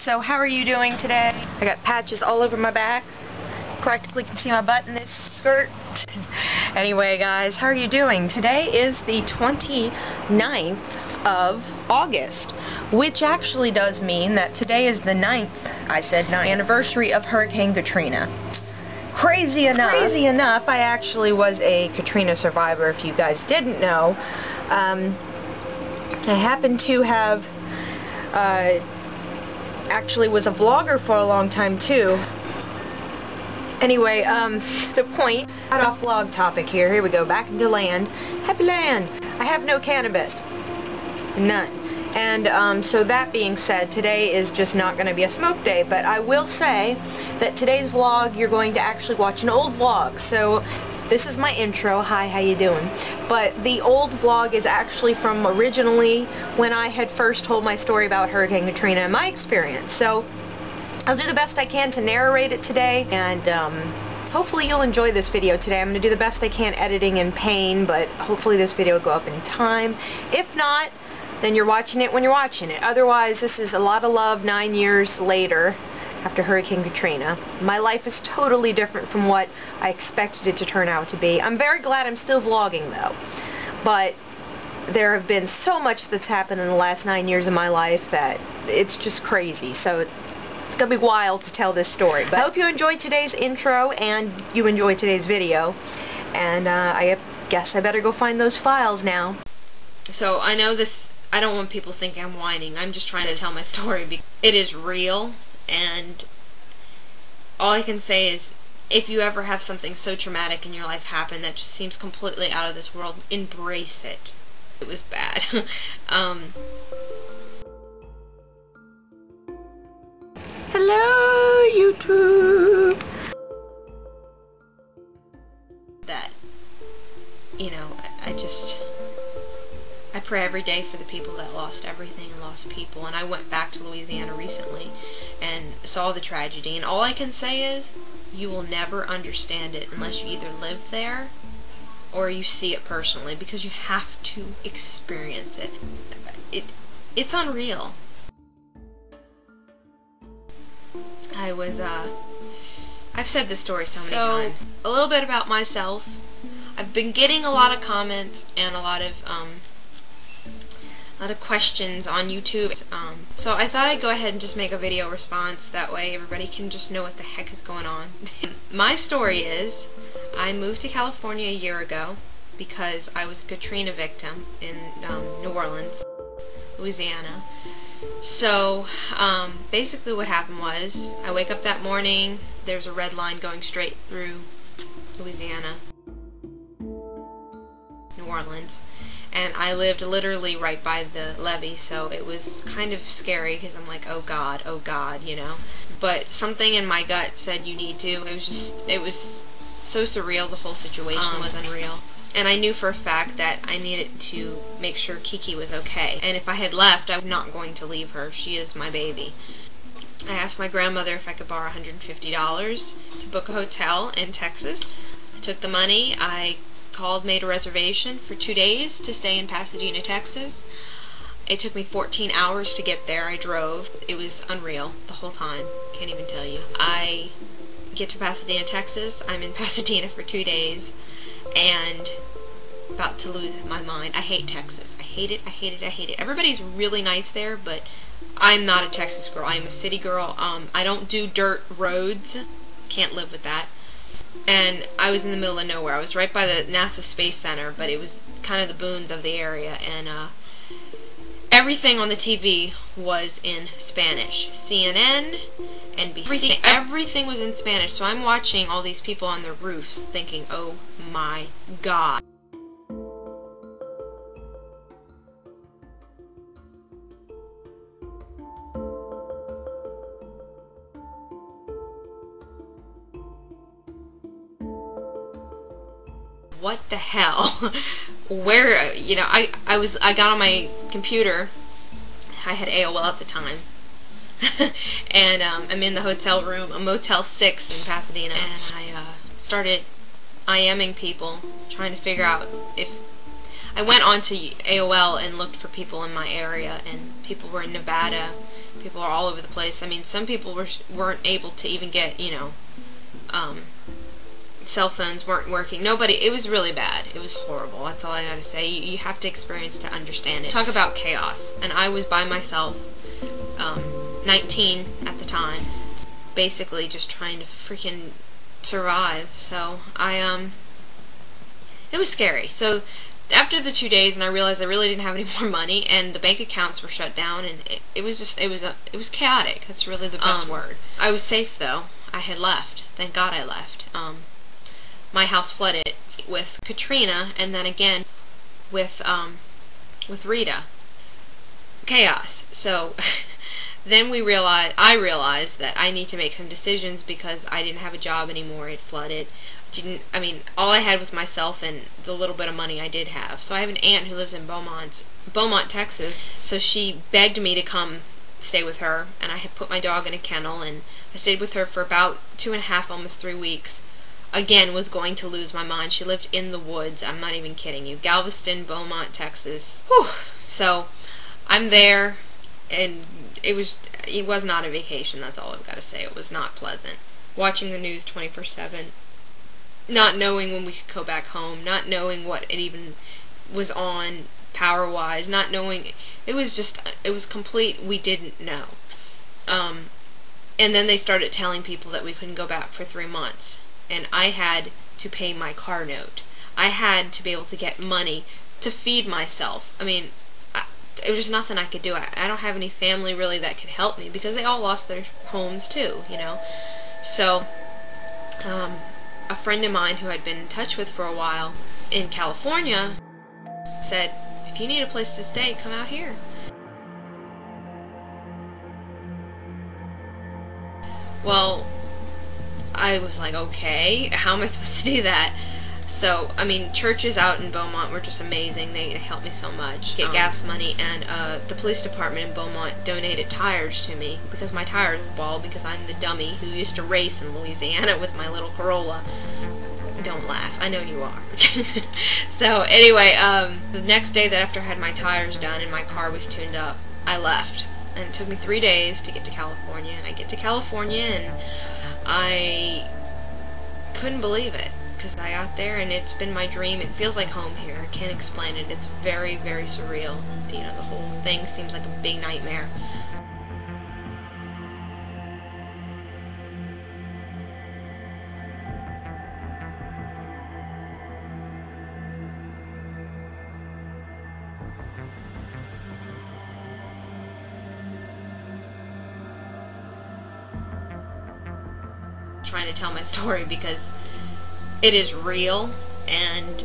So how are you doing today? I got patches all over my back. Practically can see my butt in this skirt. Anyway, guys, how are you doing? Today is the 29th of August, which actually does mean that today is the 9th, I said 9th, anniversary of Hurricane Katrina. Crazy enough, I actually was a Katrina survivor, if you guys didn't know. I happen to have, actually was a vlogger for a long time too. Anyway, the point, off vlog topic here we go, back into land. Happy land! I have no cannabis. None. And, so that being said, today is just not going to be a smoke day, but I will say that today's vlog, you're going to actually watch an old vlog. So, this is my intro. Hi, how you doing? But the old vlog is actually from originally when I had first told my story about Hurricane Katrina and my experience. So, I'll do the best I can to narrate it today, and hopefully you'll enjoy this video today. I'm going to do the best I can editing in pain, but hopefully this video will go up in time. If not, then you're watching it when you're watching it. Otherwise, this is a lot of love 9 years later after Hurricane Katrina. My life is totally different from what I expected it to turn out to be. I'm very glad I'm still vlogging though, but there have been so much that's happened in the last 9 years of my life that it's just crazy. So it's gonna be wild to tell this story. But I hope you enjoyed today's intro and you enjoyed today's video. And I guess I better go find those files now. So I know this, I don't want people thinking I'm whining. I'm just trying to tell my story because it is real, and all I can say is if you ever have something so traumatic in your life happen that just seems completely out of this world, embrace it. It was bad. Hello, YouTube! That, you know, I pray every day for the people that lost everything and lost people, and I went back to Louisiana recently and saw the tragedy, and all I can say is you will never understand it unless you either live there or you see it personally, because you have to experience it. It's unreal. I've said this story so many times. A little bit about myself. I've been getting a lot of comments and a lot of questions on YouTube. So I thought I'd go ahead and just make a video response. That way everybody can just know what the heck is going on. My story is, I moved to California a year ago because I was a Katrina victim in New Orleans, Louisiana. So, basically what happened was, I wake up that morning, there's a red line going straight through Louisiana, New Orleans, and I lived literally right by the levee, so it was kind of scary, because I'm like, oh God, you know, but something in my gut said you need to. It was so surreal, the whole situation was unreal. And I knew for a fact that I needed to make sure Kiki was okay. And if I had left, I was not going to leave her. She is my baby. I asked my grandmother if I could borrow $150 to book a hotel in Texas. I took the money. I called, made a reservation for 2 days to stay in Pasadena, Texas. It took me 14 hours to get there. I drove. It was unreal the whole time. Can't even tell you. I get to Pasadena, Texas. I'm in Pasadena for 2 days. And about to lose my mind. I hate Texas. I hate it. Everybody's really nice there, but I'm not a Texas girl. I'm a city girl. I don't do dirt roads. Can't live with that. And I was in the middle of nowhere. I was right by the NASA Space Center, but it was kind of the boons of the area. And everything on the TV was in Spanish. CNN, NBC, everything was in Spanish. So I'm watching all these people on their roofs thinking, oh my God. What the hell? Where, you know, I got on my computer. I had AOL at the time. And I'm in the hotel room, a Motel 6 in Pasadena, and I started IMing people, trying to figure out if... I went onto AOL and looked for people in my area, and people were in Nevada, People are all over the place. I mean, some people weren't able to even get, you know, cell phones weren't working. Nobody, it was really bad. It was horrible. That's all I gotta say. You have to experience to understand it. Talk about chaos. And I was by myself, 19 at the time, basically just trying to freaking survive. So it was scary. So after the 2 days, and I realized I really didn't have any more money, and the bank accounts were shut down, and it was chaotic. That's really the best word. I was safe though. I had left. Thank God I left. My house flooded with Katrina, and then again with Rita. Chaos. So then I realized that I need to make some decisions because I didn't have a job anymore. It flooded. I mean, all I had was myself and the little bit of money I did have. So I have an aunt who lives in Beaumont, Texas. So she begged me to come stay with her, and I had put my dog in a kennel, and I stayed with her for about 2.5, almost 3 weeks. Again, was going to lose my mind. She lived in the woods. I'm not even kidding you. Galveston, Beaumont, Texas. Whew. So I'm there, and it was not a vacation. That's all I've got to say. It was not pleasant. Watching the news 24/7, not knowing when we could go back home, not knowing what it even was on power-wise, not knowing. It was complete. We didn't know. And then they started telling people that we couldn't go back for 3 months. And I had to pay my car note. I had to be able to get money to feed myself. I mean, there was nothing I could do. I don't have any family really that could help me because they all lost their homes too, you know. So, a friend of mine who I'd been in touch with for a while in California said, if you need a place to stay, come out here. Well, I was like, okay, how am I supposed to do that? So, I mean, churches out in Beaumont were just amazing. They helped me so much. Get gas money, and the police department in Beaumont donated tires to me because my tires were bald because I'm the dummy who used to race in Louisiana with my little Corolla. Don't laugh. I know you are. So, anyway, the next day that after I had my tires done and my car was tuned up, I left. And it took me 3 days to get to California. And I get to California, and I couldn't believe it because I got there and it's been my dream. It feels like home here. I can't explain it. It's very, very surreal. You know, the whole thing seems like a big nightmare. Trying to tell my story because it is real, and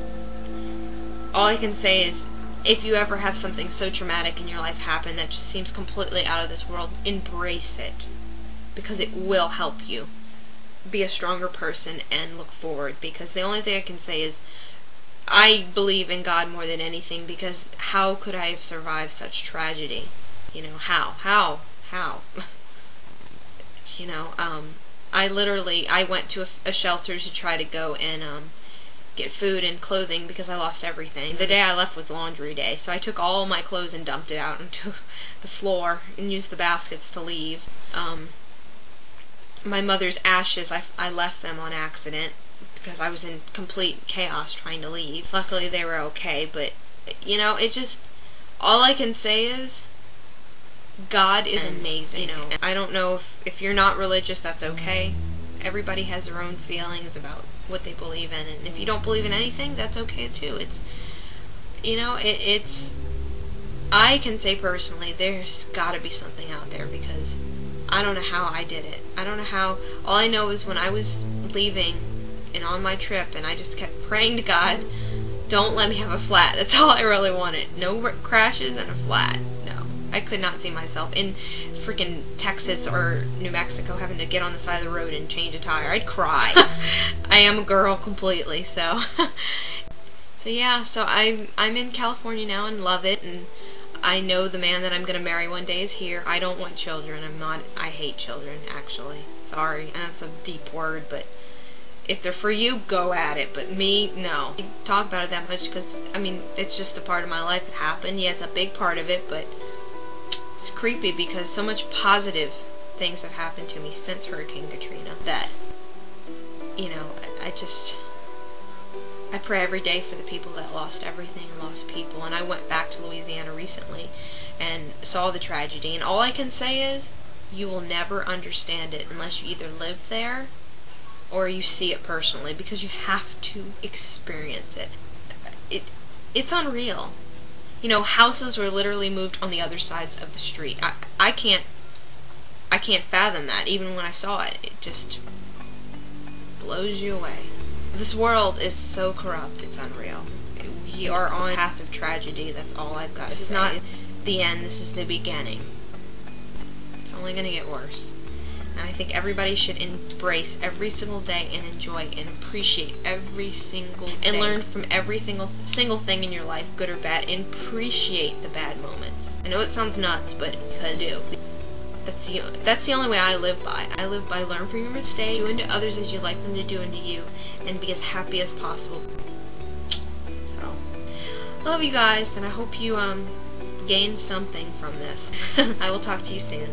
all I can say is if you ever have something so traumatic in your life happen that just seems completely out of this world, embrace it because it will help you be a stronger person and look forward. Because the only thing I can say is I believe in God more than anything, because how could I have survived such tragedy? You know, how you know, I went to a shelter to try to go and get food and clothing because I lost everything. The day I left was laundry day, so I took all my clothes and dumped it out onto the floor and used the baskets to leave. My mother's ashes, I left them on accident because I was in complete chaos trying to leave. Luckily they were okay, but you know, it just, all I can say is God is amazing. You know, I don't know if you're not religious, that's okay. Everybody has their own feelings about what they believe in, and if you don't believe in anything, that's okay too. It's, you know, it's I can say personally, there's got to be something out there, because I don't know how I did it. I don't know how. All I know is when I was leaving and on my trip, and I just kept praying to God, don't let me have a flat. That's all I really wanted. No crashes and a flat. No. I could not see myself in freaking Texas or New Mexico having to get on the side of the road and change a tire. I'd cry. I am a girl completely, so. So yeah, so I'm in California now and love it, and I know the man that I'm going to marry one day is here. I don't want children. I hate children, actually. Sorry, and that's a deep word, but if they're for you, go at it. But me, no. I don't talk about it that much because, I mean, it's just a part of my life. It happened. Yeah, it's a big part of it, but It's creepy because so much positive things have happened to me since Hurricane Katrina that, you know, I pray every day for the people that lost everything and lost people. And I went back to Louisiana recently and saw the tragedy, and all I can say is you will never understand it unless you either live there or you see it personally, because you have to experience it. It's unreal. You know, houses were literally moved on the other sides of the street. I can't fathom that. Even when I saw it, it just blows you away. This world is so corrupt, it's unreal. We are on a path of tragedy, that's all I've got to say. This is not the end, this is the beginning. It's only going to get worse. And I think everybody should embrace every single day and enjoy and appreciate every single day. And learn from every single thing in your life, good or bad, and appreciate the bad moments. I know it sounds nuts, but because that's the only way I live by. I live by learn from your mistakes, do unto others as you'd like them to do unto you, and be as happy as possible. So, I love you guys, and I hope you gained something from this. I will talk to you soon.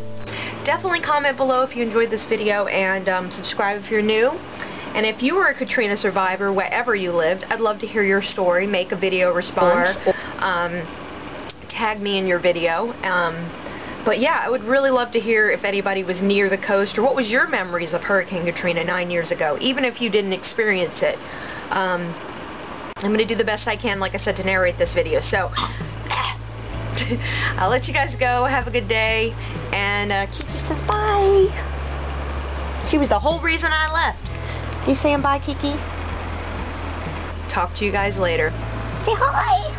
Definitely comment below if you enjoyed this video, and subscribe if you're new. And if you were a Katrina survivor, wherever you lived, I'd love to hear your story. Make a video response. Tag me in your video. But yeah, I would really love to hear if anybody was near the coast, or what was your memories of Hurricane Katrina 9 years ago, even if you didn't experience it. I'm going to do the best I can, like I said, to narrate this video. So, I'll let you guys go. Have a good day. And Kiki says bye. She was the whole reason I left. You saying bye, Kiki? Talk to you guys later. Say hi.